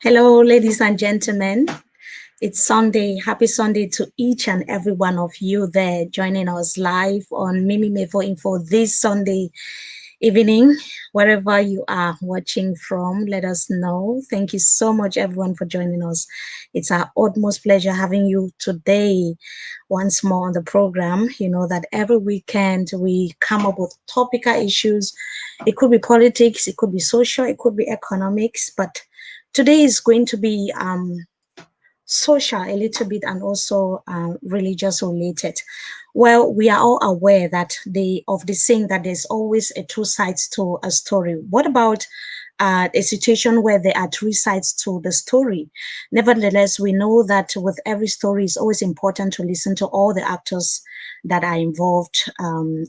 Hello, ladies and gentlemen. It's Sunday. Happy Sunday to each and every one of you there joining us live on Mimi Mevo Info this Sunday evening. Wherever you are watching from, let us know. Thank you so much, everyone, for joining us. It's our utmost pleasure having you today once more on the program. You know that every weekend we come up with topical issues. It could be politics, it could be social, it could be economics, but today is going to be social a little bit and also religious related. Well, we are all aware that the saying that there's always a two sides to a story. What about a situation where there are three sides to the story? Nevertheless, we know that with every story, it's always important to listen to all the actors that are involved,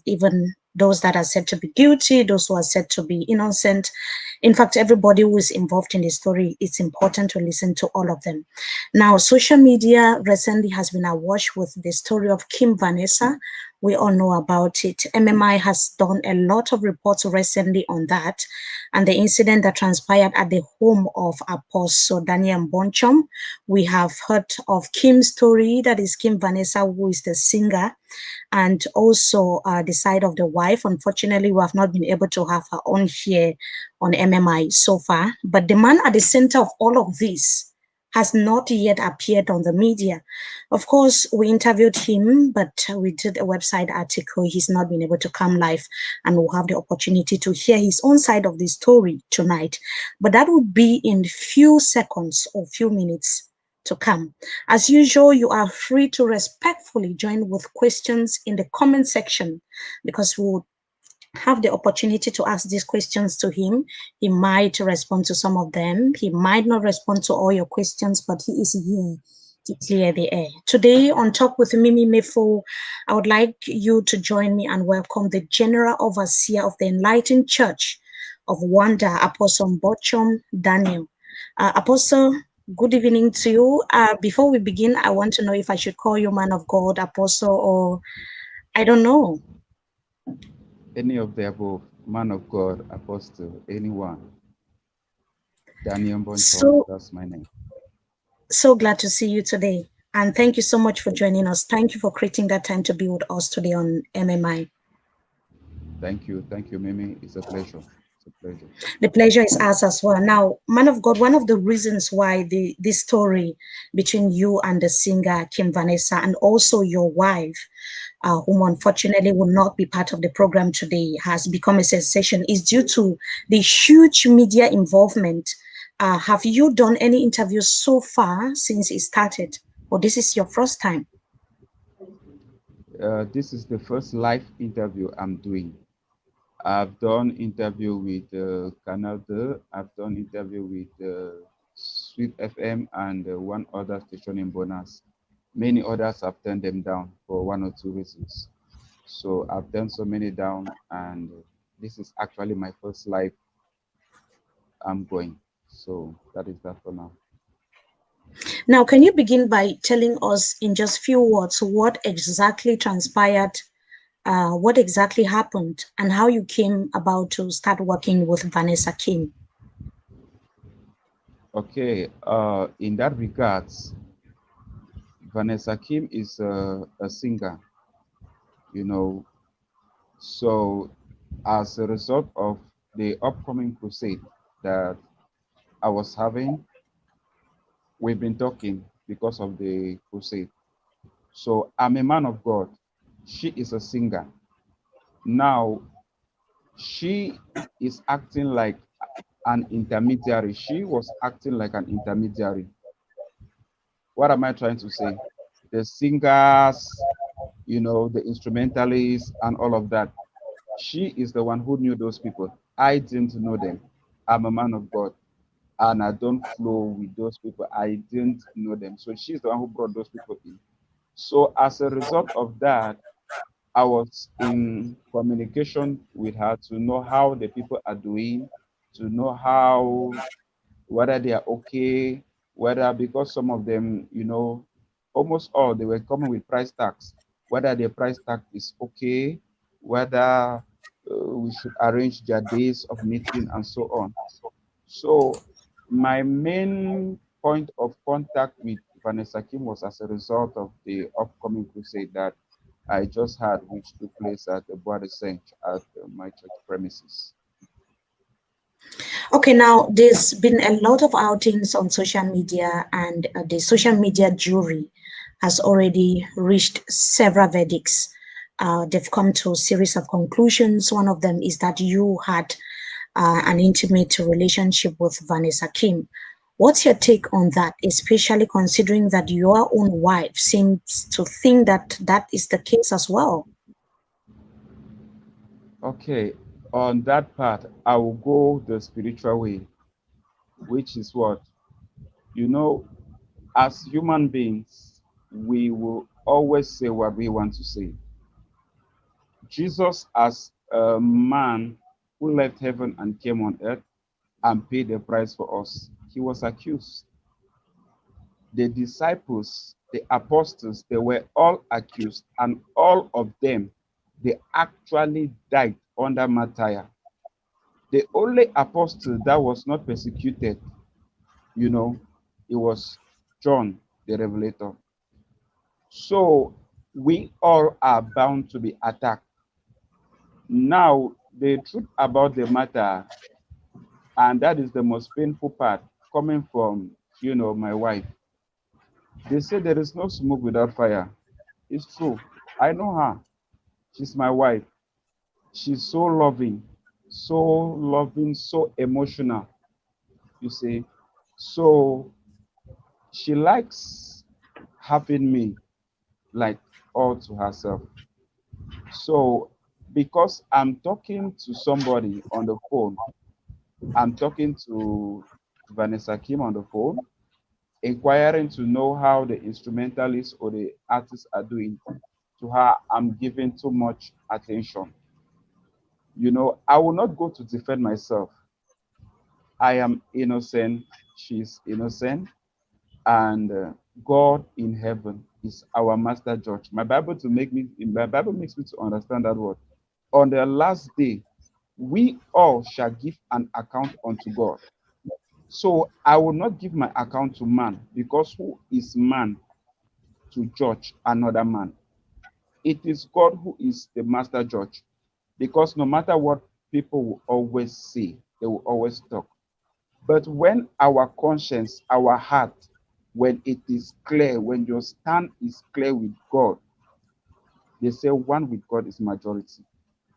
even those that are said to be guilty, those who are said to be innocent. In fact, everybody who is involved in the story, it's important to listen to all of them. Now, social media recently has been awash with the story of Kim Vanessa. We all know about it. MMI has done a lot of reports recently on that and the incident that transpired at the home of Apostle Daniel Mbonchom. We have heard of Kim's story, that is Kim Vanessa, who is the singer, and also the side of the wife. Unfortunately, we have not been able to have her on here on MMI so far. But the man at the center of all of this has not yet appeared on the media. Of course, we interviewed him, but we did a website article. He's not been able to come live, and we'll have the opportunity to hear his own side of the story tonight. But that would be in few seconds or few minutes to come. As usual, you are free to respectfully join with questions in the comment section because we'll have the opportunity to ask these questions to him. He might respond to some of them. He might not respond to all your questions, but he is here to clear the air. Today, on Talk with Mimi Mefo, I would like you to join me and welcome the General Overseer of the Enlightened Church of Wanda, Apostle Mbonchom Daniel. Apostle, good evening to you. Before we begin, I want to know if I should call you man of God, apostle, or I don't know. Any of the above, man of God, apostle, anyone. Daniel Mbonchom, So, that's my name. so glad to see you today. And thank you so much for joining us. Thank you for creating that time to be with us today on MMI. Thank you, Mimi. It's a pleasure. It's a pleasure. The pleasure is ours as well. Now, man of God, one of the reasons why this story between you and the singer Kim Vanessa and also your wife, whom unfortunately will not be part of the program today, has become a sensation is due to the huge media involvement. Have you done any interviews so far since it started? Or this is your first time? This is the first live interview I'm doing. I've done interview with Canal 2. I've done interview with Sweet FM and one other station in Bonus. Many others have turned them down for one or two reasons. So I've done so many down, and this is actually my first live I'm going. So that is that for now. Now, can you begin by telling us in just few words what exactly transpired, what exactly happened, and how you came about to start working with Vanessa Kim? Okay, in that regards, Vanessa Kim is a singer, you know. So as a result of the upcoming crusade that I was having, we've been talking because of the crusade. So I'm a man of God. She is a singer. Now she is acting like an intermediary. She was acting like an intermediary. What am I trying to say? The singers, the instrumentalists and all of that. She is the one who knew those people. I didn't know them. I'm a man of God and I don't flow with those people. I didn't know them. So she's the one who brought those people in. So as a result of that, I was in communication with her to know how the people are doing, to know how whether they are okay, whether because some of them, almost all they were coming with price tags, whether their price tag is okay, whether we should arrange their days of meeting and so on. So My main point of contact with Vanessa Kim was as a result of the upcoming crusade that I just had, which took place at the Bois de Saint at my church premises. Okay, now there's been a lot of outings on social media, and the social media jury has already reached several verdicts. They've come to a series of conclusions. One of them is that you had an intimate relationship with Vanessa Kim. What's your take on that, especially considering that your own wife seems to think that that is the case as well? Okay, on that part, I will go the spiritual way, which is what? You know, as human beings, we will always say what we want to say. Jesus, as a man who left heaven and came on earth and paid the price for us, he was accused. The disciples, the apostles, they were all accused, and all of them, they actually died under martyr. The only apostle that was not persecuted, you know, it was John the Revelator. So we all are bound to be attacked. Now, the truth about the matter, and that is the most painful part, coming from, my wife. They say there is no smoke without fire. It's true. I know her. She's my wife. She's so loving, so emotional, you see. So she likes having me like all to herself. So because I'm talking to somebody on the phone, I'm talking to Vanessa Kim on the phone, inquiring to know how the instrumentalists or the artists are doing. To her, I'm giving too much attention. I will not go to defend myself. I am innocent, she's innocent, and God in heaven is our master judge. My Bible makes me to understand that word. On the last day, we all shall give an account unto God. So I will not give my account to man, because who is man to judge another man? It is God who is the master judge. Because no matter what people will always say, they will always talk. But when our conscience, our heart, when it is clear, when your stand is clear with God, they say one with God is majority.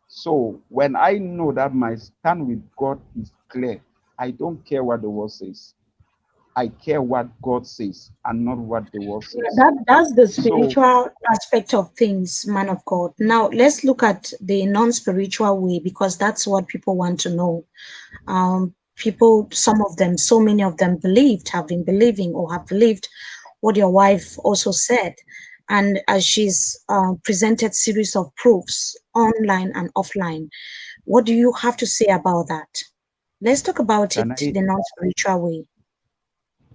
So when I know that my stand with God is clear, I don't care what the world says. I care what God says and not what the world says. That's the So spiritual aspect of things, man of God. Now let's look at the non-spiritual way, because that's what people want to know. People, some of them, so many of them believed, have been believing, or have believed what your wife also said, and as she's presented series of proofs online and offline. What do you have to say about that? Let's talk about it can I the non-spiritual way.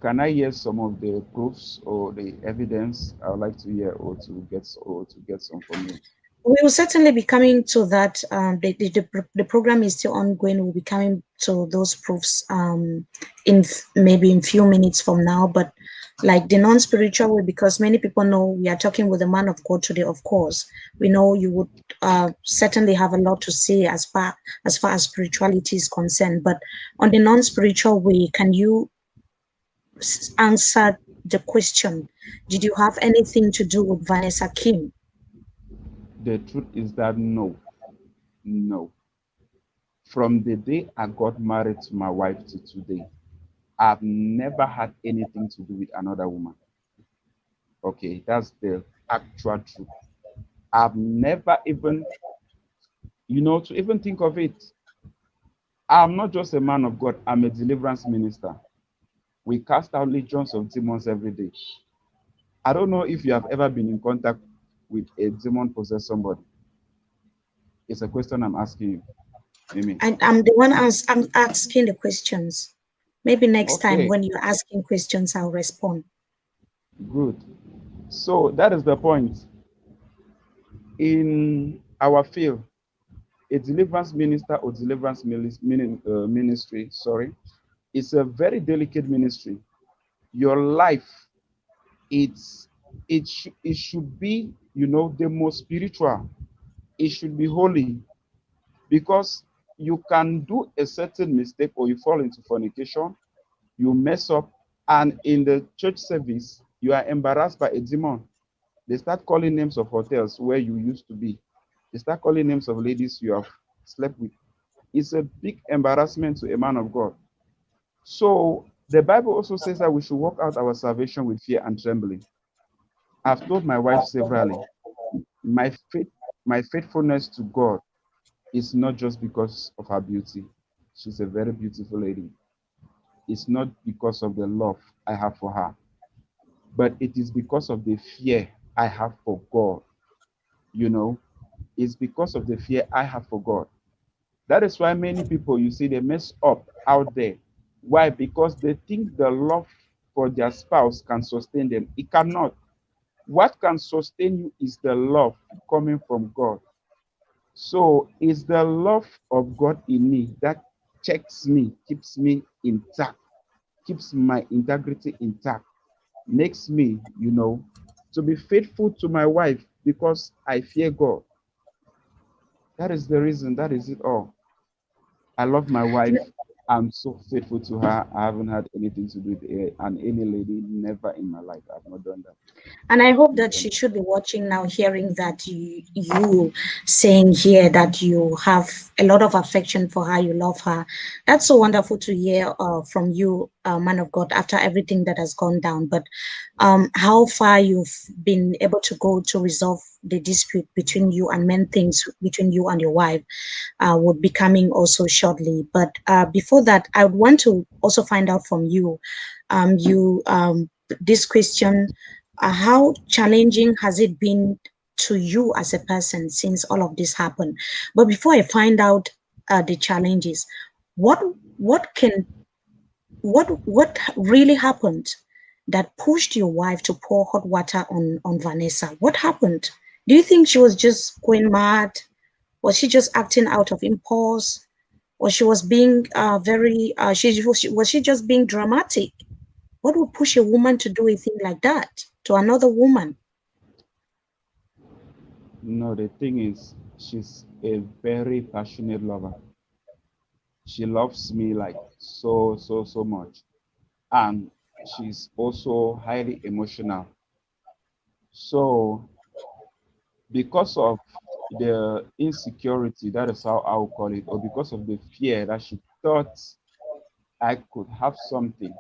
can I hear some of the proofs or the evidence? I would like to hear or to get some from you. We will certainly be coming to that. The program is still ongoing. We'll be coming to those proofs maybe in few minutes from now. But like the non-spiritual way, because many people know we are talking with a man of God today. Of course, we know you would certainly have a lot to say as far as spirituality is concerned. But on the non-spiritual way, can you answer the question? Did you have anything to do with Vanessa Kim? The truth is that no, no. From the day I got married to my wife to today, I've never had anything to do with another woman. Okay, that's the actual truth. I've never even, to even think of it. I'm not just a man of God, I'm a deliverance minister. We cast out legions of demons every day. I don't know if you have ever been in contact with a demon possessed somebody. It's a question I'm asking you, Mimi. I'm the one I'm asking the questions. Maybe next time Okay, when you're asking questions, I'll respond. good. So that is the point. In our field, a deliverance minister or deliverance ministry, sorry, It's a very delicate ministry. Your life, it should be, the most spiritual. It should be holy, because you can do a certain mistake or you fall into fornication, you mess up, and in the church service, you are embarrassed by a demon. They start calling names of hotels where you used to be. They start calling names of ladies you have slept with. It's a big embarrassment to a man of God. So the Bible also says that we should work out our salvation with fear and trembling. I've told my wife severally, my faith, my faithfulness to God is not just because of her beauty. She's a very beautiful lady. It's not because of the love I have for her, but it is because of the fear I have for God. You know, it's because of the fear I have for God. That is why many people, you see, they mess up out there. Why? Because they think the love for their spouse can sustain them. It cannot. What can sustain you is the love coming from God. So it's the love of God in me that checks me, keeps me intact, keeps my integrity intact, makes me, to be faithful to my wife because I fear God. That is the reason. That is it all. I love my wife. I'm so faithful to her. I haven't had anything to do with any lady. Never in my life. I've not done that. And I hope I've not that done she that. should be watching now, hearing that you saying here that you have a lot of affection for her, you love her. That's so wonderful to hear from you, man of God, after everything that has gone down. But how far you've been able to go to resolve the dispute between you and men things between you and your wife would be coming also shortly. But before that, I would want to also find out from you, this question: how challenging has it been to you as a person since all of this happened? But before I find out the challenges, what what can what really happened that pushed your wife to pour hot water on Vanessa? What happened? Do you think she was just going mad? Was she just acting out of impulse? Or she was being very was she just being dramatic? What would push a woman to do a thing like that to another woman? No, the thing is, she's a very passionate lover. She loves me like so, so, so much. And she's also highly emotional. So, because of the insecurity, that is how I would call it, or because of the fear that she thought I could have something,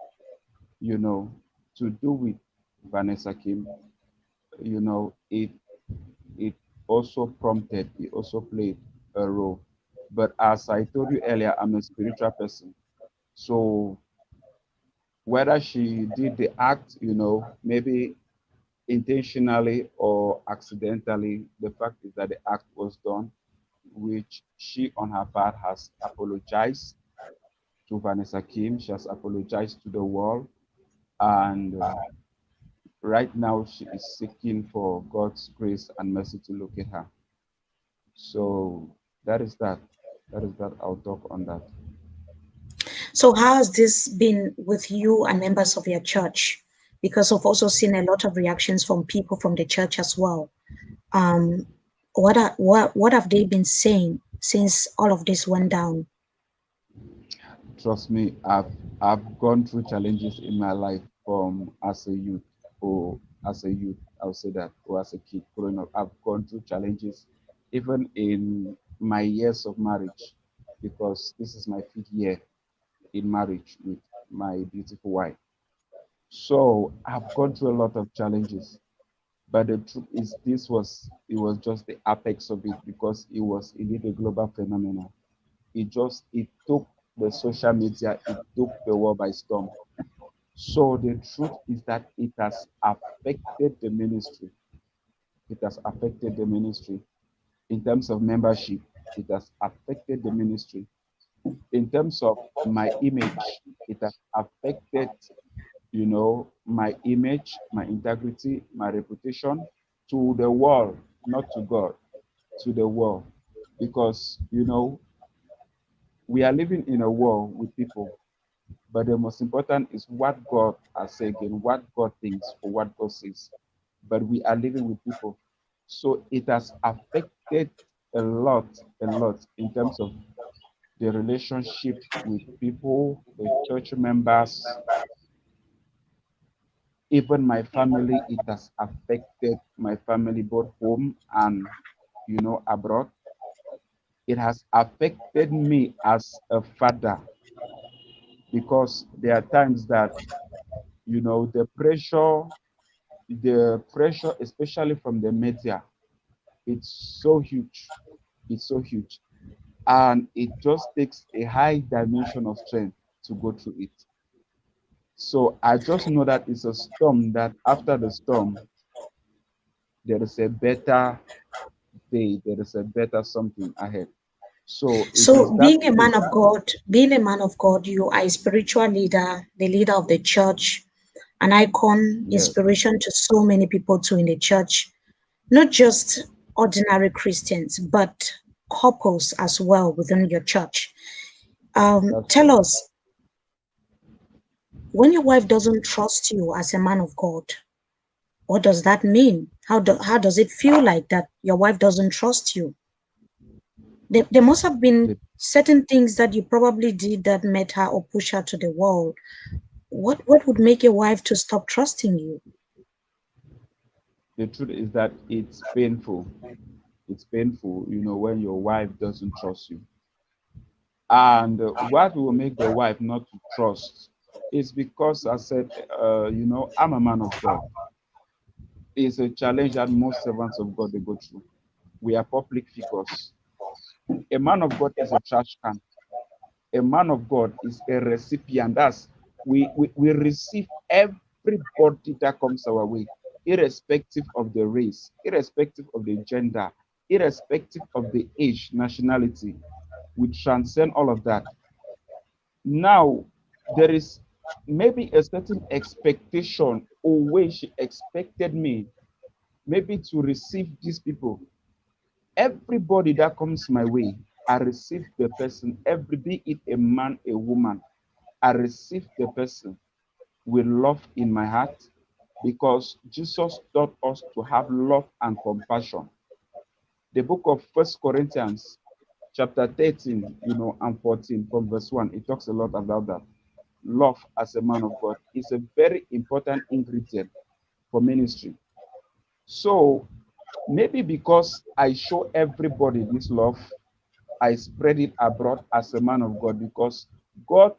you know, to do with Vanessa Kim, it also prompted, it also played a role. But as I told you earlier, I'm a spiritual person. So whether she did the act, maybe intentionally or accidentally, the fact is that the act was done, which she on her part has apologized to Vanessa Kim. She has apologized to the world. And right now, she is seeking for God's grace and mercy to locate her. So that is that. That is that. I'll talk on that. So how has this been with you and members of your church? Because I've also seen a lot of reactions from people from the church as well. Um, what have they been saying since all of this went down? Trust me, I've gone through challenges in my life from as a youth, or as a youth, I'll say that, or as a kid growing up. I've gone through challenges even in my years of marriage, because this is my fifth year in marriage with my beautiful wife. So I've gone through a lot of challenges. But the truth is, it was just the apex of it, because it was indeed a global phenomenon. It took the social media, it took the world by storm. So the truth is that it has affected the ministry. It has affected the ministry in terms of membership. It has affected the ministry in terms of my image. It has affected, my image, my integrity, my reputation, to the world, not to God, to the world. Because, we are living in a world with people. But the most important is what God has said again, what God thinks or what God says. But we are living with people. So it has affected a lot in terms of the relationship with people, the church members, even my family. It has affected my family both home and abroad. It has affected me as a father because there are times that the pressure especially from the media, it's so huge. It's so huge, and it just takes a high dimension of strength to go through it. So I just know that it's a storm, that after the storm there is a better day, there is a better something ahead. So it is So, that faith. being a man of God, you are a spiritual leader, the leader of the church, an icon, Yes, inspiration to so many people too in the church, not just ordinary Christians, but couples as well within your church. that's Tell true. us, when your wife doesn't trust you as a man of God, what does that mean? How does it feel like that your wife doesn't trust you? There must have been The, certain things that you probably did that made her or push her to the wall. What would make your wife to stop trusting you? the truth is that it's painful. It's painful, when your wife doesn't trust you. And what will make the wife not to trust is because I said, I'm a man of God. It's a challenge that most servants of God they go through. We are public figures. A man of God is a trash can. A man of God is a recipient. That's we receive everybody that comes our way, irrespective of the race, irrespective of the gender, irrespective of the age, nationality. We transcend all of that. Now, there is maybe a certain expectation or way she expected me maybe to receive these people. Everybody that comes my way, I receive the person, every be it a man, a woman, I receive the person with love in my heart because Jesus taught us to have love and compassion. The book of First Corinthians, chapter 13, and 14, from verse 1, it talks a lot about that. Love as a man of God is a very important ingredient for ministry. So maybe because I show everybody this love, I spread it abroad as a man of God because God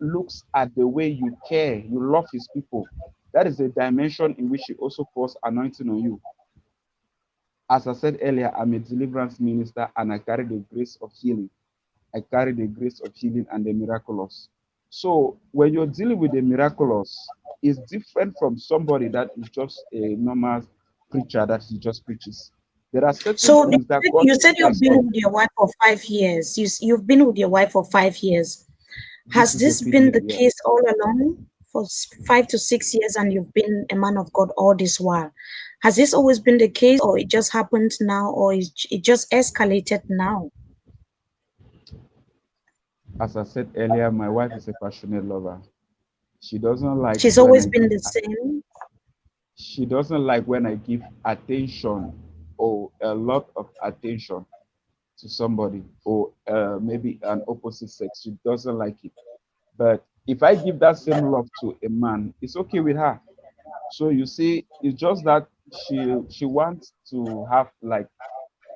looks at the way you care, you love his people. That is a dimension in which he also pours anointing on you. As I said earlier, I'm a deliverance minister and I carry the grace of healing. I carry the grace of healing and the miraculous. So when you're dealing with the miraculous, it's different from somebody that is just a normal preacher that he just preaches. There are certain So things that God you said you've has been done. with your wife for 5 years. You've been with your wife for 5 years. This Has is the this fifth been year, the yes. case all along for 5 to 6 years, and you've been a man of God all this while? Has this always been the case, or it just happened now, or it just escalated now? As I said earlier, my wife is a passionate lover. She doesn't like She's when always I been give the same. she doesn't like when I give attention or a lot of attention to somebody or maybe an opposite sex. She doesn't like it. But if I give that same love to a man, it's okay with her. So you see, it's just that she wants to have like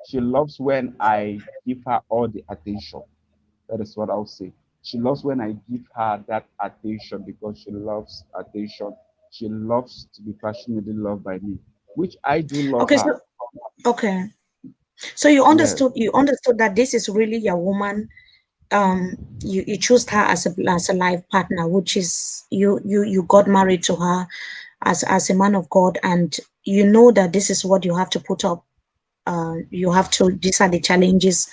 she loves when I give her all the attention. That is what I'll say. She loves when I give her that attention because she loves attention. She loves to be passionately loved by me, which I do love Okay, her. so okay, so you Yes, understood that this is really your woman. You chose her as a life partner, which is you got married to her as a man of God, and you know that this is what you have to put up. You have to, these are the challenges.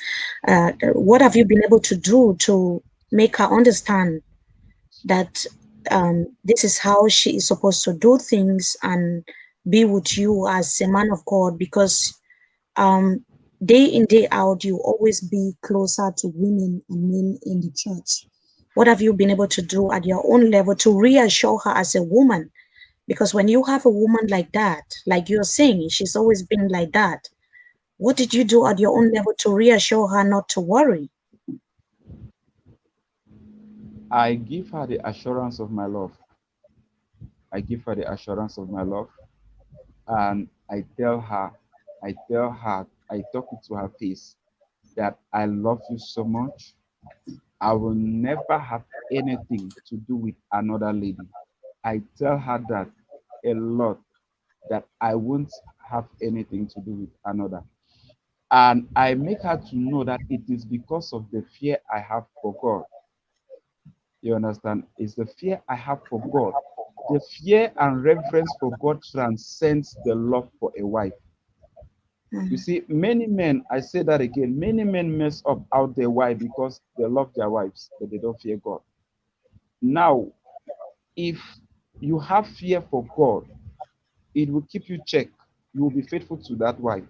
What have you been able to do to make her understand that this is how she is supposed to do things and be with you as a man of God? Because um, day in, day out, you always be closer to women and men in the church. What have you been able to do at your own level to reassure her as a woman? Because when you have a woman like that, like you're saying, she's always been like that. What did you do at your own level to reassure her not to worry? I give her the assurance of my love. I give her the assurance of my love, and I talk it to her face that I love you so much. I will never have anything to do with another lady. I tell her that a lot, that I won't have anything to do with another. And I make her to know that it is because of the fear I have for God. You understand? It's the fear I have for God. The fear and reverence for God transcends the love for a wife. You Mm. see, many men, I say that again, many men mess up out there. Why? Because they love their wives, but they don't fear God. Now, if you have fear for God, it will keep you check. You will be faithful to that wife.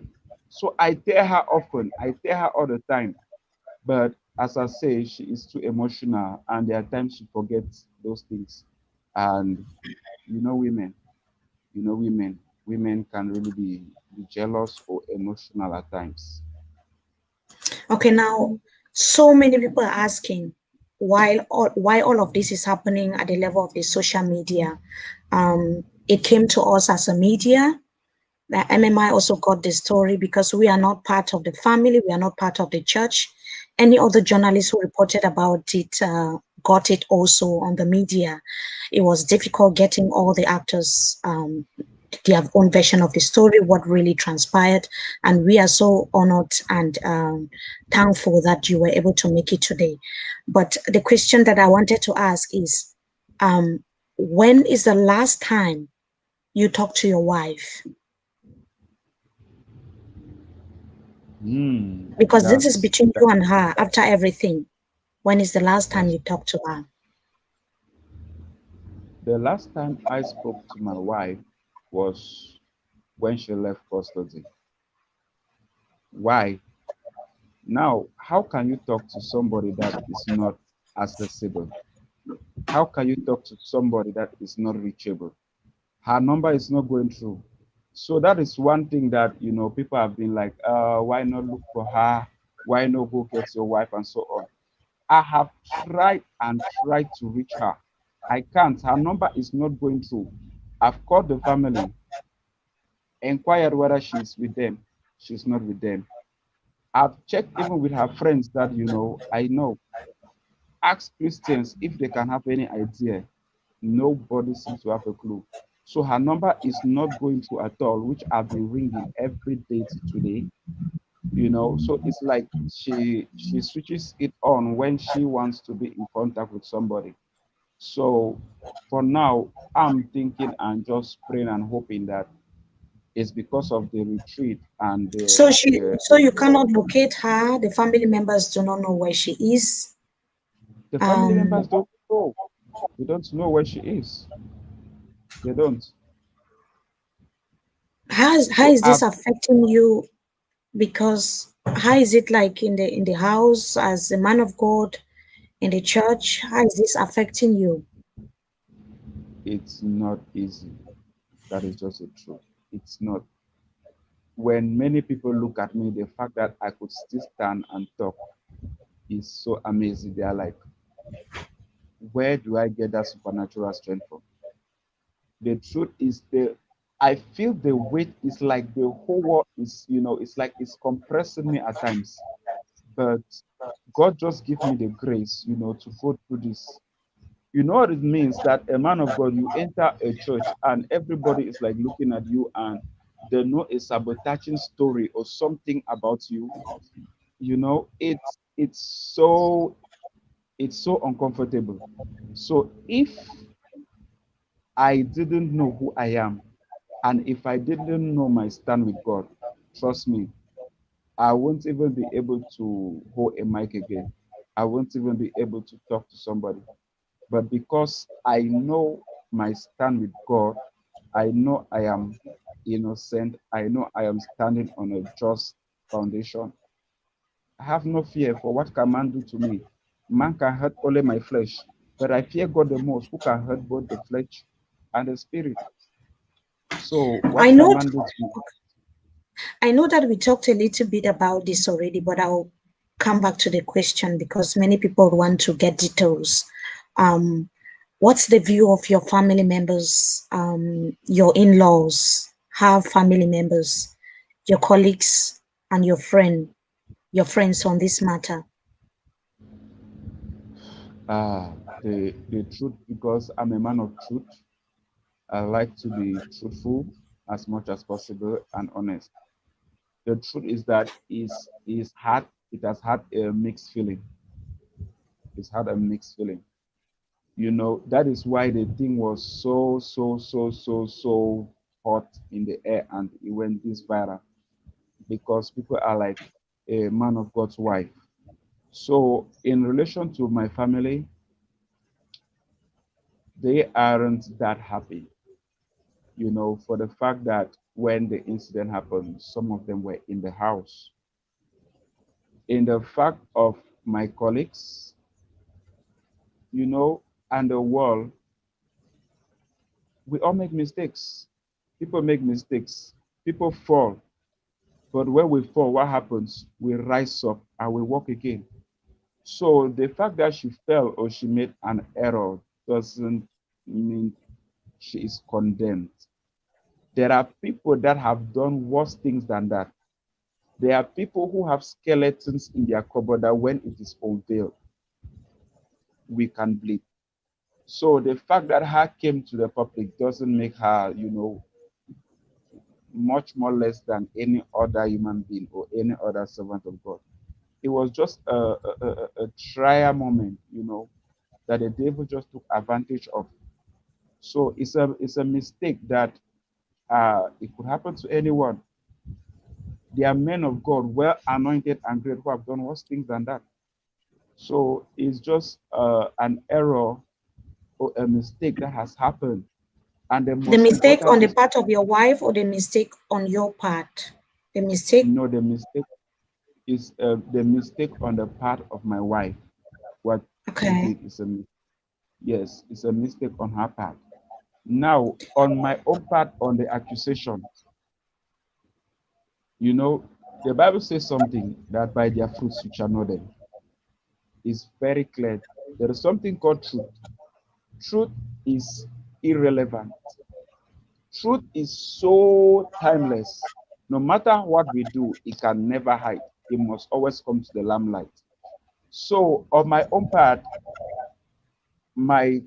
So I tell her often, I tell her all the time, but as I say, she is too emotional, and there are times she forgets those things. And you know, women, women can really be jealous or emotional at times. Okay, now so many people are asking why all of this is happening at the level of the social media. It came to us as a media. The MMI also got the story because we are not part of the family, we are not part of the church. Any other journalist who reported about it got it also on the media. It was difficult getting all the actors their own version of the story, what really transpired. And we are so honored and thankful that you were able to make it today. But the question that I wanted to ask is um, when is the last time you talked to your wife? Hmm, Because this is that's between that. you and her after everything. When is the last time Yes. you talked to her? The last time I spoke to my wife was when she left custody. Why? Now, how can you talk to somebody that is not accessible? How can you talk to somebody that is not reachable? Her number is not going through. So that is one thing that people have been like, why not look for her? Why not go get your wife and so on? I have tried and tried to reach her. I can't. Her number is not going through. I've called the family, inquired whether she's with them. She's not with them. I've checked even with her friends that I know. Ask Christians if they can have any idea. Nobody seems to have a clue. So her number is not going through at all, which I've been ringing every day to today. So it's like she switches it on when she wants to be in contact with somebody. So for now, I'm thinking and just praying and hoping that it's because of the retreat and So you cannot locate her. The family members do not know where she is. the family Um, members don't know. They don't know where she is. They don't. how So is this affecting you? Because how is it like in the house as a man of God in the church? How is this affecting you? it's not easy. That is just the truth. It's not. When many people look at me, the fact that I could still stand and talk is so amazing. They are like, where do I get that supernatural strength from? The truth is I feel the weight is like the whole world is, it's like it's compressing me at times. But God just give me the grace, to go through this. You know what it means that a man of God, you enter a church and everybody is like looking at you and they know a sabotaging story or something about you. It's so uncomfortable. So if I didn't know who I am, and if I didn't know my stand with God, trust me, I won't even be able to hold a mic again. I won't even be able to talk to somebody. But because I know my stand with God, I know I am innocent. I know I am standing on a just foundation. I have no fear for what can man do to me. Man can hurt only my flesh, but I fear God the most, who can hurt both the flesh and the spirit. So I what know commanded me? I know that we talked a little bit about this already, but I'll come back to the question because many people want to get details. Um, what's the view of your family members, your in-laws, have family members, your colleagues, and your friends on this matter? Ah, the truth, because I'm a man of truth. I like to be truthful as much as possible and honest. The truth is that is hard. It has had a mixed feeling. It's had a mixed feeling. That is why the thing was so hot in the air, and it went this viral, because people are like a man of God's wife. So in relation to my family, they aren't that happy, for the fact that when the incident happened, some of them were in the house. In the fact of my colleagues, you know, and the world, we all make mistakes. People make mistakes. People fall. But when we fall, what happens? We rise up and we walk again. So the fact that she fell or she made an error doesn't mean she is condemned. There are people that have done worse things than that. There are people who have skeletons in their cupboard that when it is unveiled, we can bleed. So the fact that her came to the public doesn't make her, much more less than any other human being or any other servant of God. It was just a trial moment, that the devil just took advantage of. So it's a mistake that it could happen to anyone. There are men of God, well anointed and great, who have done worse things than that. So it's just an error or a mistake that has happened. And the The most mistake important on the is, part of your wife or the mistake on your part? The mistake. the mistake is the mistake on the part of my wife. What she Okay. did is yes, it's a mistake on her part. Now, on my own part, on the accusation, you know, the Bible says something that by their fruits you shall know them. It's very clear. There is something called truth. Truth is irrelevant. Truth is so timeless. No matter what we do, it can never hide. It must always come to the limelight. So, on my own part, my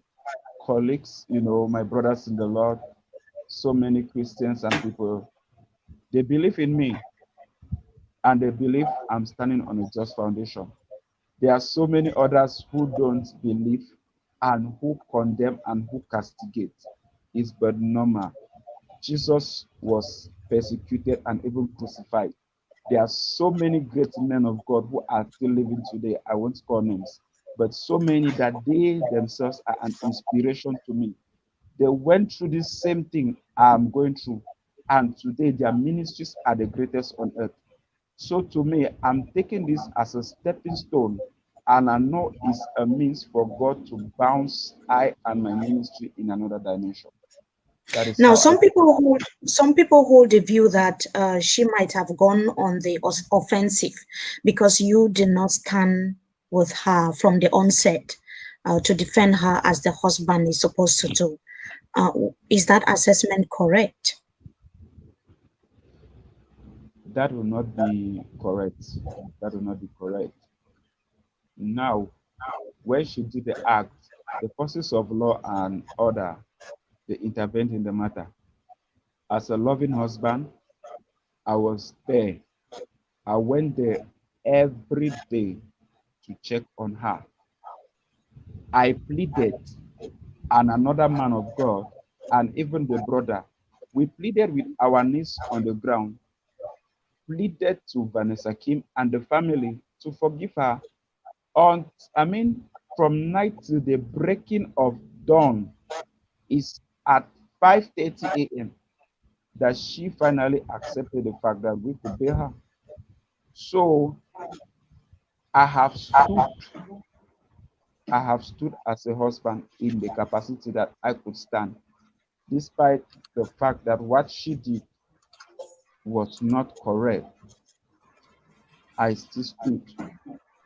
colleagues, my brothers in the Lord, so many Christians and people, they believe in me, and they believe I'm standing on a just foundation. There are so many others who don't believe and who condemn and who castigate. It's but normal. Jesus was persecuted and even crucified. There are so many great men of God who are still living today. I won't call names, but so many that they themselves are an inspiration to me. They went through this same thing I'm going through, and today their ministries are the greatest on earth. So to me, I'm taking this as a stepping stone, and I know it's a means for God to bounce I and my ministry in another dimension. That is Now, how I take it. some people hold the view that she might have gone on the offensive because you did not stand with her from the onset to defend her as the husband is supposed to do. Uh, is that assessment correct? That will not be correct. That will not be correct. Now, when she did the act, the forces of law and order, they intervened in the matter. As a loving husband, I was there. I went there every day to check on her. I pleaded, and another man of God, and even the brother, we pleaded with our knees on the ground, pleaded to Vanessa Kim and the family to forgive her. On, I mean, from night to the breaking of dawn is at 5:30 a.m. that she finally accepted the fact that we could bail her. So I have stood I have stood as a husband in the capacity that I could stand, despite the fact that what she did was not correct. I still stood,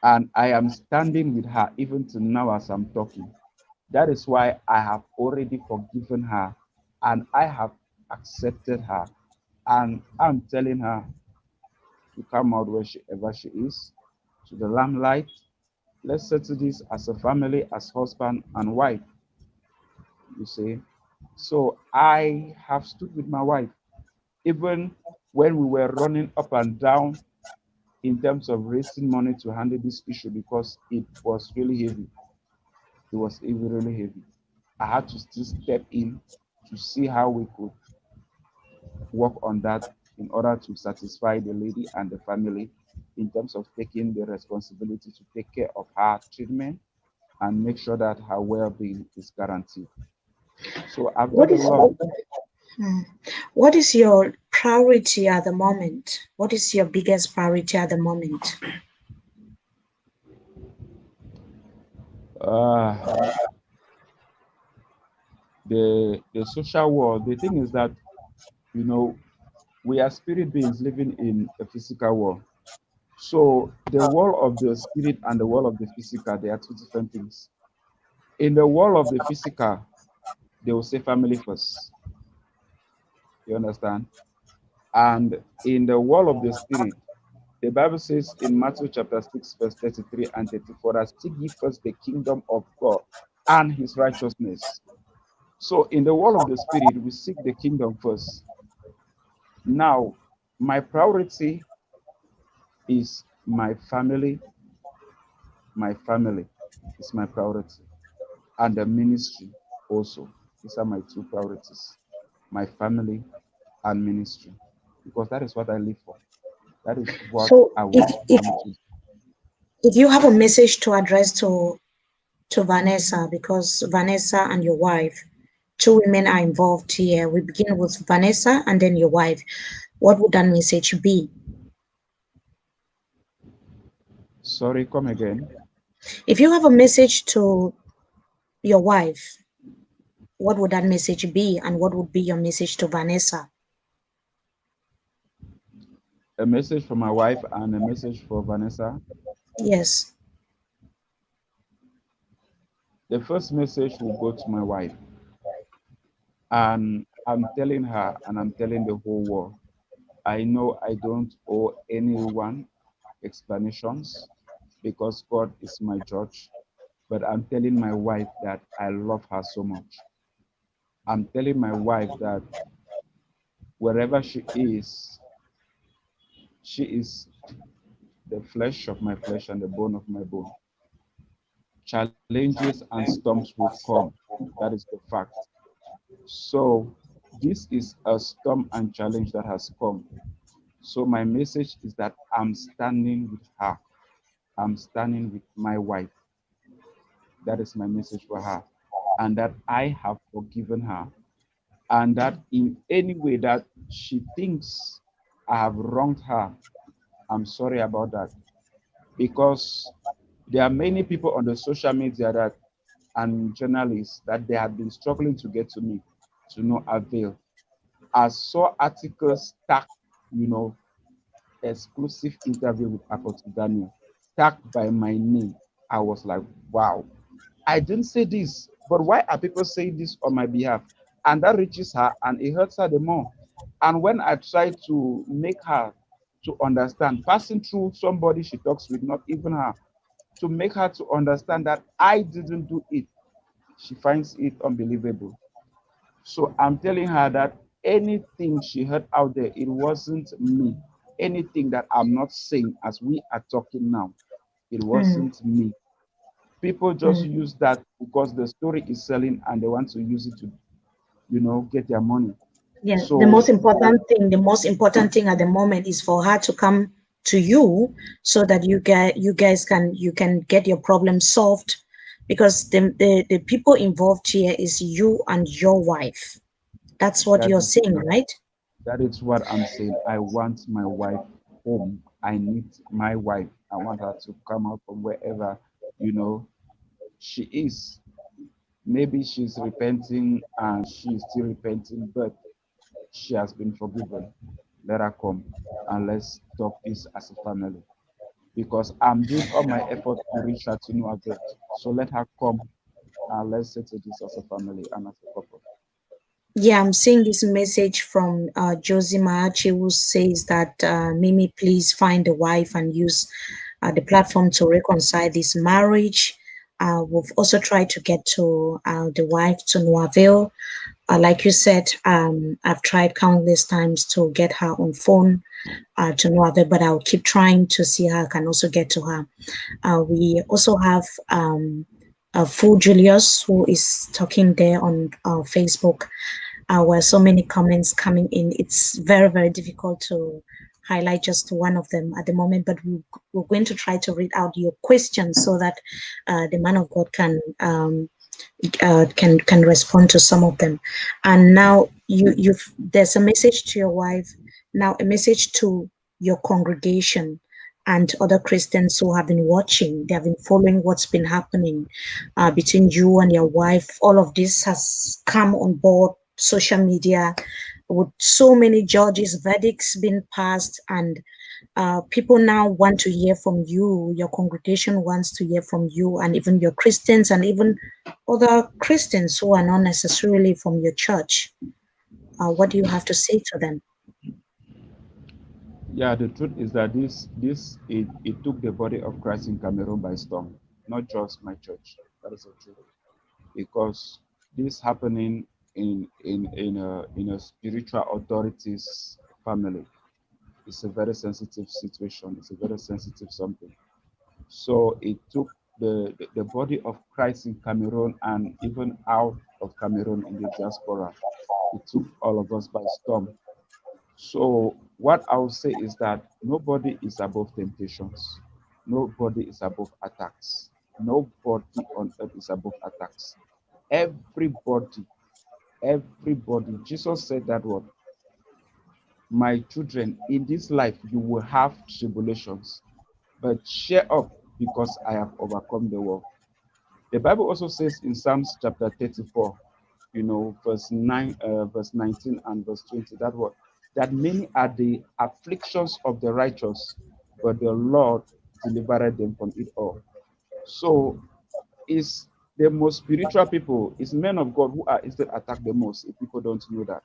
and I am standing with her even till now as I'm talking. That is why I have already forgiven her and I have accepted her. And I'm telling her to come out wherever she is, to the limelight. Let's settle this as a family, as husband and wife, you see. So I have stood with my wife, even when we were running up and down in terms of raising money to handle this issue because it was really heavy. It was really heavy. I had to still step in to see how we could work on that in order to satisfy the lady and the family in terms of taking the responsibility to take care of her treatment and make sure that her well-being is guaranteed. So I've What done a is lot. hmm, what is your priority at the moment? What is your biggest priority at the moment? Uh, the social world. The thing is that you know we are spirit beings living in a physical world. So the world of the spirit and the world of the physical, they are two different things. In the world of the physical, they will say family first. You understand? And in the world of the spirit, the Bible says in Matthew chapter 6, verse 33 and 34, that seek ye first the kingdom of God and his righteousness. So in the world of the spirit, we seek the kingdom first. Now, my priority is my family. My family is my priority. And the ministry also. These are my two priorities. My family and ministry. Because that is what I live for. That is what So I if was if born to. if you have a message to address to Vanessa, because Vanessa and your wife, two women are involved here. We begin with Vanessa and then your wife. What would that message be? Sorry, come again. If you have a message to your wife, what would that message be? And what would be your message to Vanessa? A message for my wife and a message for Vanessa. Yes. The first message will go to my wife. And I'm telling her and I'm telling the whole world, I know I don't owe anyone explanations because God is my judge. But I'm telling my wife that I love her so much. I'm telling my wife that wherever she is the flesh of my flesh and the bone of my bone. Challenges and storms will come. That is the fact. So, this is a storm and challenge that has come. So, my message is that I'm standing with her. I'm standing with my wife. That is my message for her. And that I have forgiven her. And that in any way that she thinks I have wronged her, I'm sorry about that. Because there are many people on the social media that and journalists that they have been struggling to get to me to no avail. I saw articles tagged, you know, exclusive interview with Apostle Daniel, tagged by my name. I was like, wow, I didn't say this, but why are people saying this on my behalf? And that reaches her and it hurts her the more. And when I try to make her to understand, passing through somebody she talks with, not even her, to make her to understand that I didn't do it, she finds it unbelievable. So I'm telling her that anything she heard out there, it wasn't me. Anything that I'm not saying as we are talking now, it Mm, wasn't me. People just mm. use that because the story is selling and they want to use it to, get their money. Yeah, So the most important thing at the moment is for her to come to you so that you guys can get your problem solved because the people involved here is you and your wife. That's what that you're is saying, right? that is what I'm saying. I want my wife home. I need my wife. I want her to come out from wherever, you know, She is. Maybe she's repenting and she's still repenting, but she has been forgiven. Let her come and let's talk this as a family. Because I'm doing all my effort to reach her to no avail. So let her come and let's settle this as a family and as a couple. Yeah, I'm seeing this message from Josie Maachi, who says that Mimi, please find a wife and use the platform to reconcile this marriage. We've also tried to get to the wife to no avail. Like you said, I've tried countless times to get her on phone to no avail, but I'll keep trying to see how I can also get to her. We also have Fu Julius, who is talking there on Facebook, where so many comments coming in. It's very, very difficult to highlight just one of them at the moment, but we're going to try to read out your questions so that the man of God can respond to some of them. And now you've there's a message to your wife, now a message to your congregation and other Christians who have been watching. They have been following what's been happening between you and your wife. All of this has come on board social media with so many judges verdicts being passed, and people now want to hear from you. Your congregation wants to hear from you, and even your Christians and even other Christians who are not necessarily from your church. What do you have to say to them? Yeah, the truth is that it took the body of Christ in Cameroon by storm, not just my church. That is the truth. Because this happening in a spiritual authorities family is a very sensitive situation. It's a very sensitive something. So it took the body of Christ in Cameroon and even out of Cameroon in the diaspora. It took all of us by storm. So what I will say is that nobody is above temptations. Nobody is above attacks. Nobody on earth is above attacks. Everybody, everybody. Jesus said that word, my children, in this life you will have tribulations, but cheer up because I have overcome the world. The Bible also says in Psalms chapter 34, verse 9, verse 19 and verse 20, that word, that many are the afflictions of the righteous, but the Lord delivered them from it all. So it's the most spiritual people, it's men of God who are instead attacked the most, if people don't know that.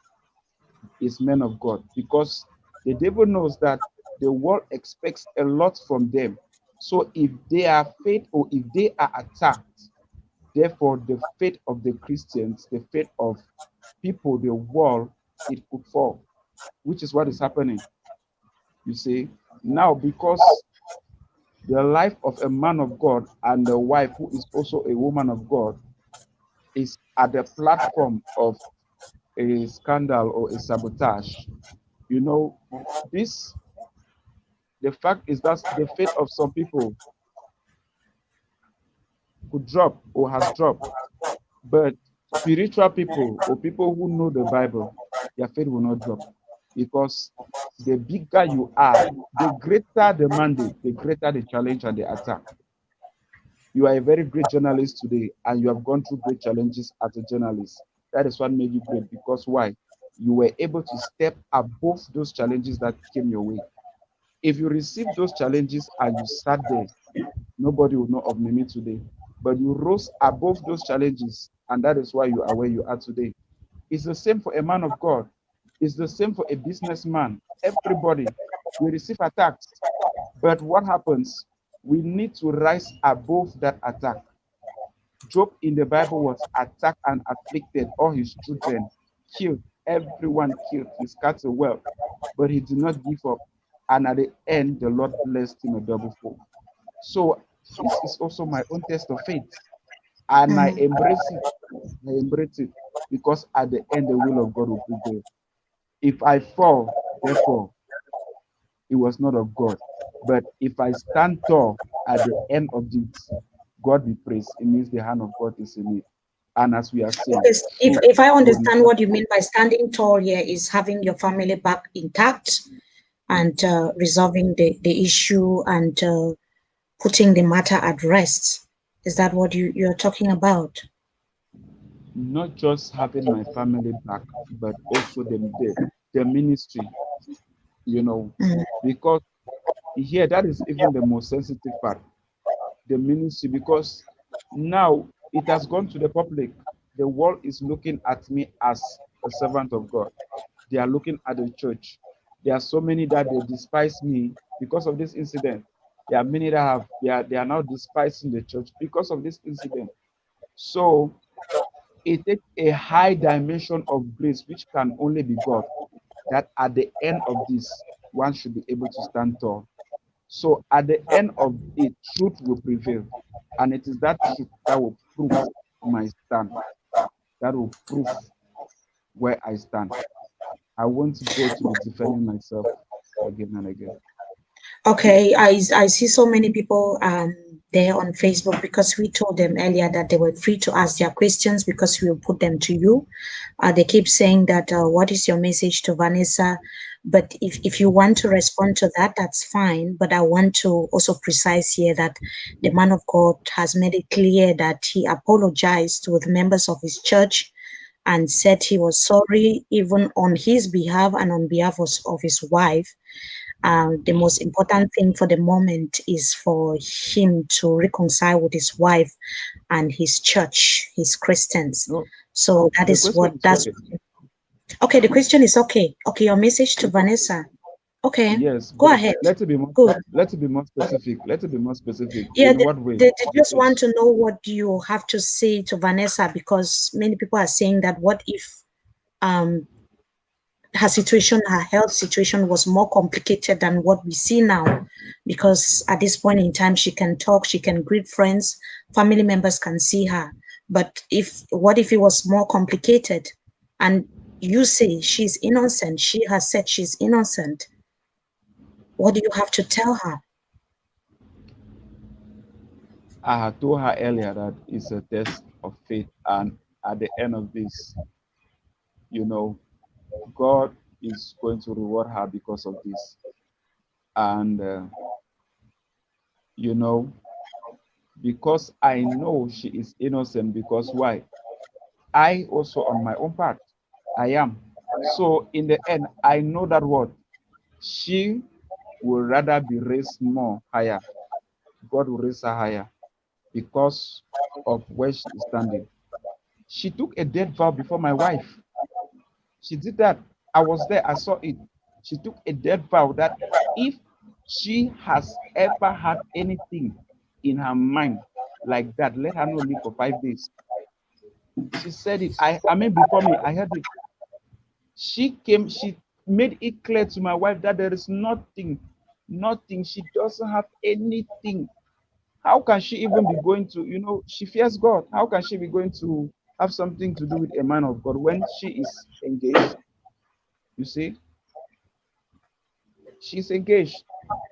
It's men of God, because the devil knows that the world expects a lot from them. So if they are faith or if they are attacked, therefore the faith of the Christians, the faith of people, the world, it could fall, which is what is happening. You see, now because the life of a man of God and a wife who is also a woman of God is at the platform of a scandal or a sabotage. You know, this the fact is that the faith of some people could drop or has dropped, but spiritual people or people who know the Bible, their faith will not drop, because the bigger you are, the greater the mandate, the greater the challenge and the attack. You are a very great journalist today, and you have gone through great challenges as a journalist. That is what made you great, because why? You were able to step above those challenges that came your way. If you received those challenges and you sat there, nobody would know of Mimi today. But you rose above those challenges, and that is why you are where you are today. It's the same for a man of God. It's the same for a businessman. Everybody, we receive attacks. But what happens? We need to rise above that attack. Job in the Bible was attacked and afflicted, all his children killed, everyone killed, his cattle well, but he did not give up. And at the end, the Lord blessed him a double fold. So this is also my own test of faith. And I Mm. embrace it. I embrace it, because at the end, the will of God will prevail. If I fall, therefore, it was not of God. But if I stand tall at the end of this, God be praised. It means the hand of God is in it. And as we are saying, Yes, if I you will understand never what you mean by standing tall here is having your family back intact and resolving the issue and putting the matter at rest. Is that what you're talking about? Not just having my family back, but also the ministry, you know, Mm. because here that is even the most sensitive part, the ministry, because now it has gone to the public. The world is looking at me as a servant of God. They are looking at the church. There are so many that they despise me because of this incident. There are many that they are now despising the church because of this incident. So it takes a high dimension of grace, which can only be God, that at the end of this, one should be able to stand tall. So at the end of it, truth will prevail. And it is that truth that will prove my stand, that will prove where I stand. I won't go to be defending myself again and again. Okay, I see so many people there on Facebook because we told them earlier that they were free to ask their questions because we will put them to you. They keep saying that what is your message to Vanessa? But if you want to respond to that, that's fine. But I want to also precise here that the man of God has made it clear that he apologized with members of his church and said he was sorry even on his behalf and on behalf of his wife. The most important thing for the moment is for him to reconcile with his wife and his church, his Christians. No, So that the is what question is that's okay. okay. The question is okay. Okay, your message to Vanessa. Okay, Yes, go but ahead. let it be more Good. let it be more specific. Let it be more specific. Yeah, In what way? they just want to know what you have to say to Vanessa because many people are saying that what if um her situation, her health situation was more complicated than what we see now. Because at this point in time, she can talk, she can greet friends, family members can see her. But if what if it was more complicated? And you say she's innocent, she has said she's innocent. What do you have to tell her? I had told her earlier that it's a test of faith, and at the end of this, you know, God is going to reward her because of this. And you know, because I know she is innocent, because why? I also on my own part, I am. So in the end, I know that what she will rather be raised more higher. God will raise her higher because of where she is standing. She took a dead vow before my wife. She did that. I was there. I saw it. She took a dead vow that if she has ever had anything in her mind like that, let her not live for 5 days. She said it. I mean, before me, I heard it. She made it clear to my wife that there is nothing, nothing. She doesn't have anything. How can she even be going to, she fears God. How can she be going to have something to do with a man of God when she is engaged? You see, she's engaged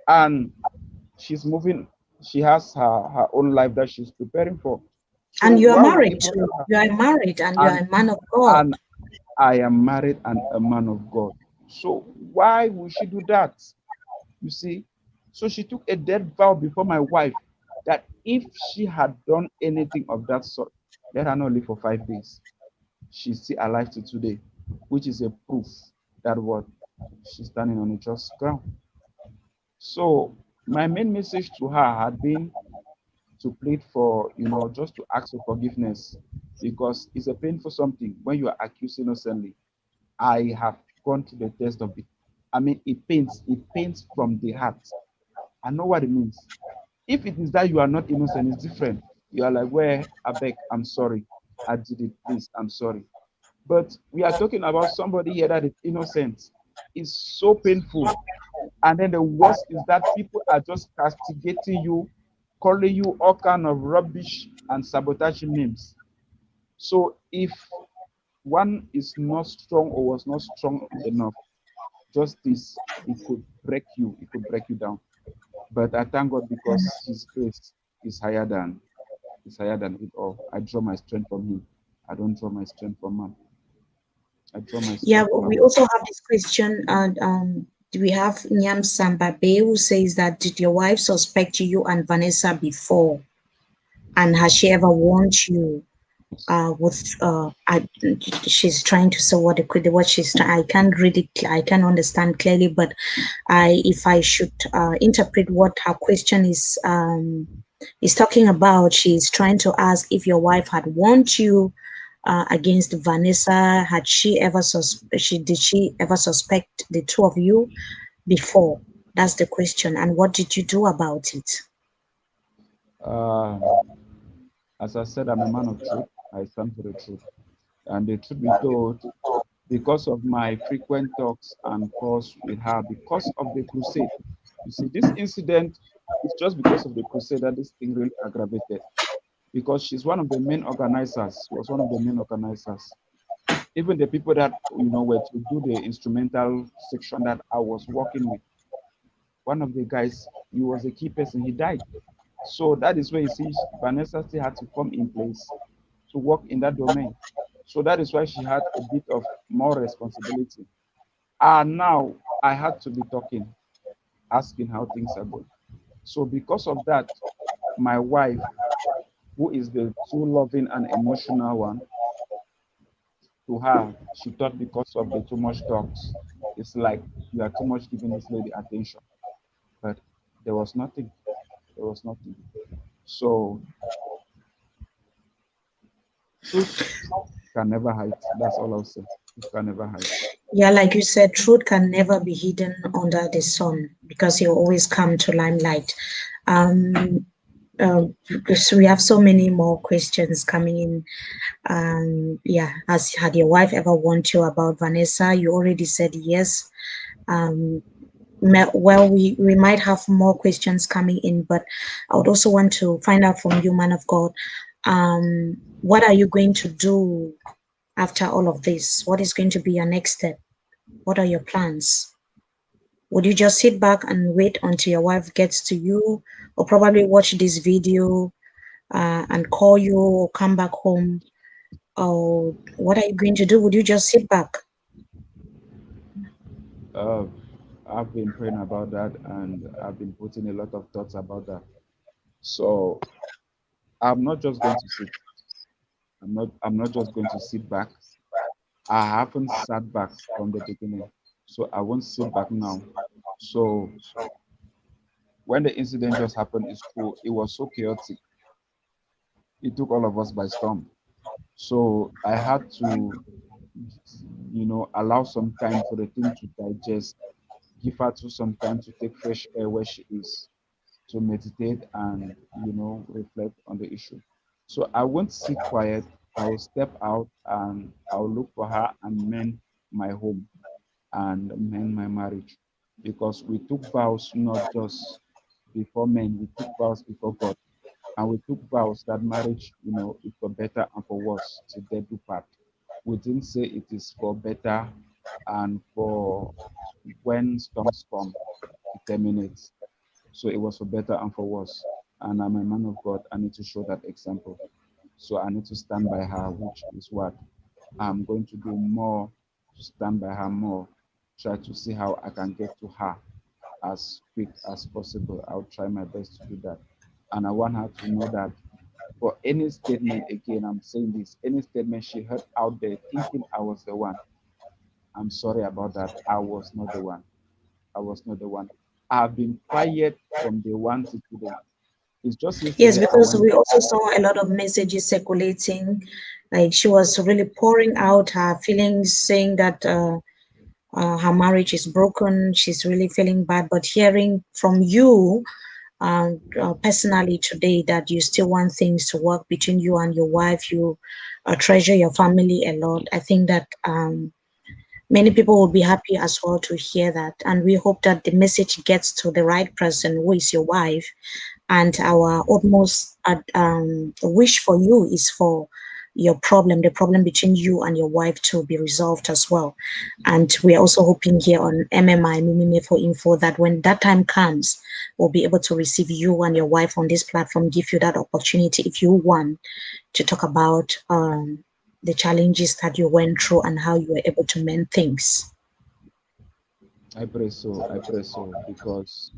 and she's moving. She has her own life that she's preparing for. So And you are why would married it not too. be her? You are married and you are And a man of God. and I am married and a man of God. So why would she do that? You see? So she took a dead vow before my wife that if she had done anything of that sort, let her not live for 5 days. She's still alive to today, which is a proof that what she's standing on a just ground. So my main message to her had been to plead for, just to ask for forgiveness because it's a painful something when you are accused innocently. I have gone through the test of it. I mean, it pains from the heart. I know what it means. If it is that you are not innocent, it's different. You are like, where I beg, I'm sorry. I did it, please, I'm sorry. But we are talking about somebody here that is innocent. It's so painful. And then the worst is that people are just castigating you, calling you all kind of rubbish and sabotaging names. So if one is not strong or was not strong enough, just this, it could break you down. But I thank God because His grace is higher than it all. I draw my strength from Him. I don't draw my strength from man. I draw my Yeah, strength from we above. also have this question, and we have Nyam Sambabe who says that did your wife suspect you and Vanessa before? And has she ever warned you with she's trying to say what she's trying. I can't read it. I can't understand clearly, but if I should interpret what her question is talking about, she's trying to ask if your wife had warned you against Vanessa. Had she ever did she ever suspect the two of you before? That's the question. And what did you do about it? Um, as I said, I'm a man of truth. I stand for the truth. And the truth be told, because of my frequent talks and calls with her, because of the crusade. You see, this incident is just because of the crusade that this thing really aggravated. Because she's one of the main organizers, was one of the main organizers. Even the people that were to do the instrumental section that I was working with, one of the guys, he was a key person, he died. So that is where you see Vanessa still had to come in place to work in that domain. So that is why she had a bit of more responsibility. And now I had to be talking, asking how things are going. So because of that, my wife, who is the too loving and emotional one, to her, she thought because of the too much talks, it's like you are too much giving this lady attention. But there was nothing. There was nothing. So truth can never hide. That's all I'll say. Truth can never hide. Yeah, like you said, truth can never be hidden under the sun because you always come to limelight. Um, because we have so many more questions coming in. Yeah, has had your wife ever warned you about Vanessa? You already said yes. Um, well, we might have more questions coming in, but I would also want to find out from you, man of God. What are you going to do after all of this? What is going to be your next step? What are your plans? Would you just sit back and wait until your wife gets to you, or probably watch this video and call you or come back home? Or what are you going to do? Would you just sit back? Uh, I've been praying about that and I've been putting a lot of thoughts about that. So I'm not just going to sit. I'm not just going to sit back. I haven't sat back from the beginning. So I won't sit back now. So when the incident just happened, it's true. It was so chaotic. It took all of us by storm. So I had to, allow some time for the thing to digest, give her to some time to take fresh air where she is, to meditate and, reflect on the issue. So I won't sit quiet. I will step out and I'll look for her and mend my home and mend my marriage. Because we took vows not just before men, we took vows before God. And we took vows that marriage, is for better and for worse till death do part. We didn't say it is for better and for when storms come, it terminates. So it was for better and for worse. And I'm a man of God. I need to show that example. So I need to stand by her, which is what I'm going to do more to stand by her more. Try to see how I can get to her as quick as possible. I'll try my best to do that. And I want her to know that for any statement, again, I'm saying this, any statement she heard out there thinking I was the one, I'm sorry about that. I was not the one. I was not the one. I've been quiet from the one to today. It's just Yes, yesterday I because went. we also saw a lot of messages circulating. Like she was really pouring out her feelings, saying that her marriage is broken. She's really feeling bad. But hearing from you personally today that you still want things to work between you and your wife, you treasure your family a lot. I think that many people will be happy as well to hear that. And we hope that the message gets to the right person, who is your wife. And our utmost wish for you is for the problem between you and your wife, to be resolved as well. And we're also hoping here on MMI, Mimi for Info, that when that time comes, we'll be able to receive you and your wife on this platform, give you that opportunity if you want to talk about the challenges that you went through and how you were able to mend things. I pray so. I pray so because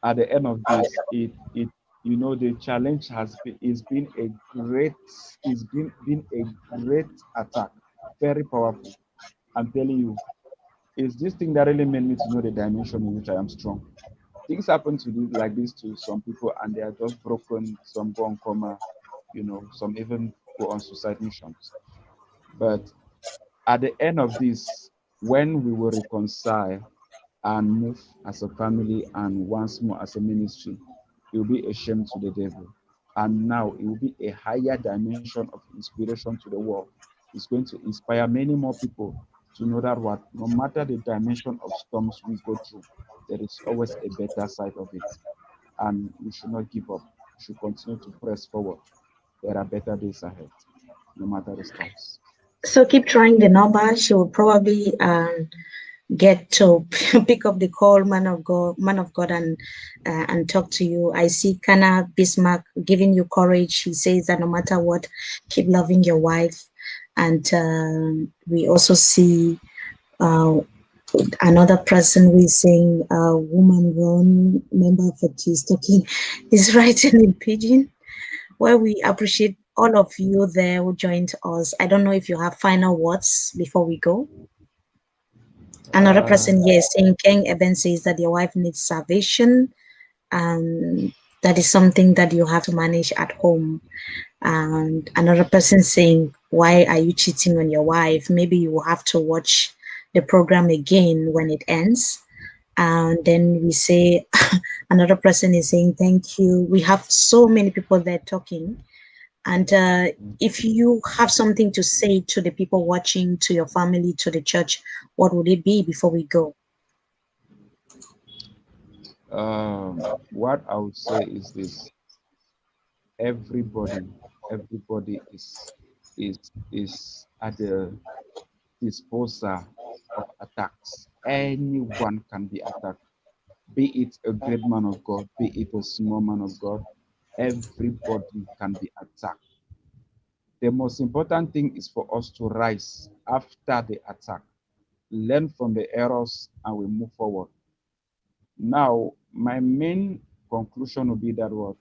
at the end of this, it The challenge has been is been a great is been a great attack, very powerful. I'm telling you, it's this thing that really made me to know the dimension in which I am strong. Things happen to do like this to some people, and they are just broken. Some go on coma, some even go on suicide missions. But at the end of this, when we will reconcile and move as a family and once more as a ministry, it will be a shame to the devil. And now it will be a higher dimension of inspiration to the world. It's going to inspire many more people to know that what no matter the dimension of storms we go through, there is always a better side of it. And we should not give up. We should continue to press forward. There are better days ahead, no matter the storms. So keep trying the number. She will probably get to pick up the call, man of God, and talk to you. I see Kana Bismarck giving you courage. He says that no matter what, keep loving your wife. And we also see uh, another person who is saying, woman run, member for she's talking, is writing in pidgin. Well, we appreciate all of you there who joined us. I don't know if you have final words before we go. Another Uh, person here is saying, Ken Eben says that your wife needs salvation. And that is something that you have to manage at home. And another person saying, why are you cheating on your wife? Maybe you will have to watch the program again when it ends. And then we say, another person is saying, thank you. We have so many people there talking. And if you have something to say to the people watching, to your family, to the church, what would it be before we go? what I would say is this: everybody, everybody is at the disposal of attacks. Anyone can be attacked, be it a great man of God, be it a small man of God. Everybody can be attacked. The most important thing is for us to rise after the attack, learn from the errors, and we move forward. Now, my main conclusion will be that what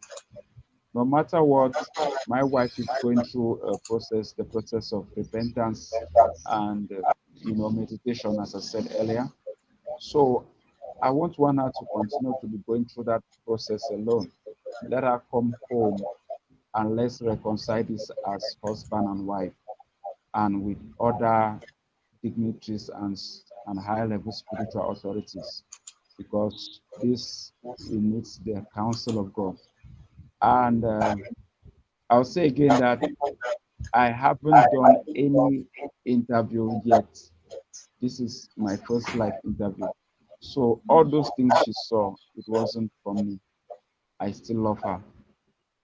no matter what, my wife is going through the process of repentance and meditation, as I said earlier. So I won't want her to continue to be going through that process alone. Let her come home and let's reconcile this as husband and wife and with other dignitaries and high level spiritual authorities, because this it needs the counsel of God. And I'll say again that I haven't done any interview yet. This is my first live interview. So all those things she saw, it wasn't from me. I still love her.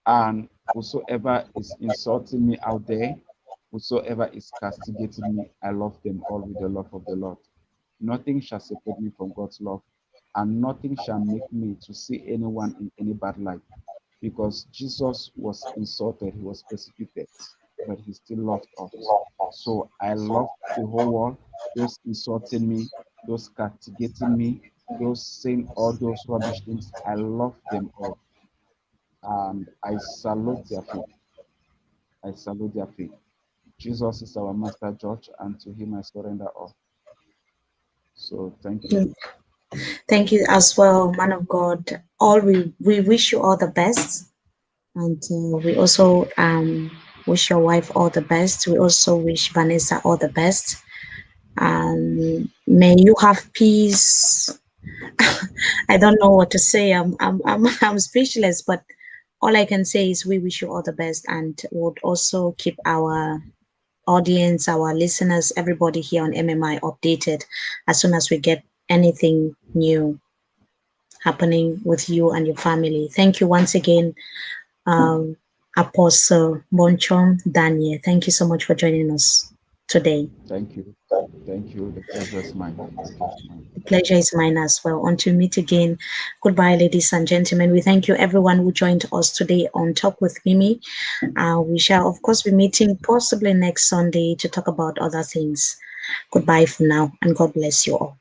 And whosoever is insulting me out there, whosoever is castigating me, I love them all with the love of the Lord. Nothing shall separate me from God's love, and nothing shall make me to see anyone in any bad light. Because Jesus was insulted, he was persecuted, but he still loved us. So I love the whole world, those insulting me, those castigating me, those saying all those rubbish things. I love them all. And I salute their faith. I salute their faith. Jesus is our master judge, and to him I surrender all. So thank you. Mm. Thank you as well, man of God. All we wish you all the best. And we also wish your wife all the best. We also wish Vanessa all the best. And may you have peace. I don't know what to say. I'm speechless, but all I can say is we wish you all the best, and would also keep our audience, our listeners, everybody here on MMI updated as soon as we get anything new happening with you and your family. Thank you once again, um, Apostle Mbonchom Daniel. Thank you so much for joining us today. Thank you. Thank you. The pleasure is mine. The pleasure is mine. The pleasure is mine as well. Until meet again, goodbye, ladies and gentlemen. We thank you, everyone who joined us today on Talk with Mimi. We shall, of course, be meeting possibly next Sunday to talk about other things. Goodbye for now, and God bless you all.